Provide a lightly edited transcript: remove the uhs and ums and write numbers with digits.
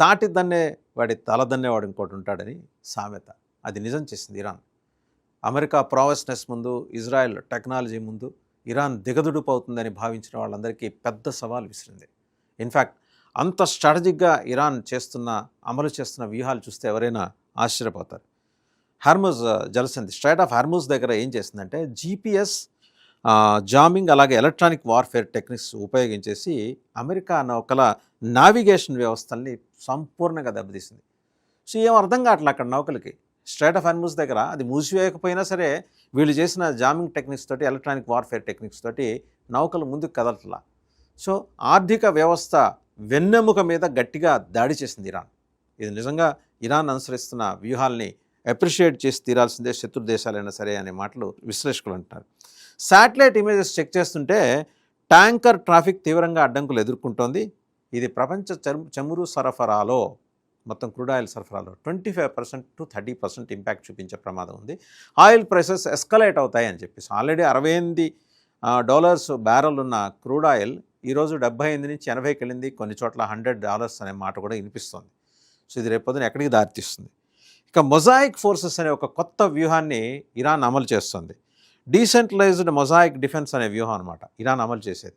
తాటి దన్నే వాడి తల దన్నేవాడు ఇంకోటి ఉంటాడని సామెత. అది నిజం చేసింది ఇరాన్. అమెరికా ప్రావెస్నెస్ ముందు, ఇజ్రాయెల్ టెక్నాలజీ ముందు ఇరాన్ దిగదుడుపు అవుతుందని భావించిన వాళ్ళందరికీ పెద్ద సవాల్ విసిరింది. ఇన్ఫ్యాక్ట్ అంత స్ట్రాటజిక్గా ఇరాన్ అమలు చేస్తున్న వ్యూహాలు చూస్తే ఎవరైనా ఆశ్చర్యపోతారు. హార్ముజ్ జలసంధి, స్ట్రైట్ ఆఫ్ హార్ముజ్ దగ్గర ఏం చేసిందంటే జీపీఎస్ జామింగ్ అలాగే ఎలక్ట్రానిక్ వార్ఫేర్ టెక్నిక్స్ ఉపయోగించేసి అమెరికా నౌకల నావిగేషన్ వ్యవస్థల్ని సంపూర్ణంగా దెబ్బతీసింది. సో ఏం అర్థం కావట్లే అక్కడ నౌకలకి. స్ట్రైట్ ఆఫ్ హార్ముజ్ దగ్గర అది మూసివేయకపోయినా సరే వీళ్ళు చేసిన జామింగ్ టెక్నిక్స్ తోటి, ఎలక్ట్రానిక్ వార్ఫేర్ టెక్నిక్స్ తోటి నౌకలు ముందుకు కదలట్లా. సో ఆర్థిక వ్యవస్థ వెన్నెముక మీద గట్టిగా దాడి చేసింది ఇరాన్. ఇది నిజంగా ఇరాన్ అనుసరిస్తున్న వ్యూహాల్ని అప్రిషియేట్ చేసి తీరాల్సిందే శత్రు దేశాలైనా సరే అనే మాటలు విశ్లేషకులు అంటున్నారు. శాటిలైట్ ఇమేజెస్ చెక్ చేస్తుంటే ట్యాంకర్ ట్రాఫిక్ తీవ్రంగా అడ్డంకులు ఎదుర్కొంటోంది. ఇది ప్రపంచ చమురు సరఫరాలో, మొత్తం క్రూడ్ ఆయిల్ సరఫరాలో 25% to 30% ఇంపాక్ట్ చూపించే ప్రమాదం ఉంది. ఆయిల్ ప్రైసెస్ ఎస్కలేట్ అవుతాయి అని చెప్పేసి ఆల్రెడీ $68 బ్యారెల్ ఉన్న క్రూడ్ ఆయిల్ ఈరోజు 78 నుంచి 80కి వెళ్ళింది. కొన్ని చోట్ల $100 అనే మాట కూడా వినిపిస్తుంది. సో ఇది రేపొద్దున ఎక్కడికి దారితీస్తుంది. ఇక మొజాయిక్ ఫోర్సెస్ అనే ఒక కొత్త వ్యూహాన్ని ఇరాన్ అమలు చేస్తుంది. డీసెంట్రలైజ్డ్ మొజాయిక్ డిఫెన్స్ అనే వ్యూహం అనమాట ఇరాన్ అమలు చేసేది.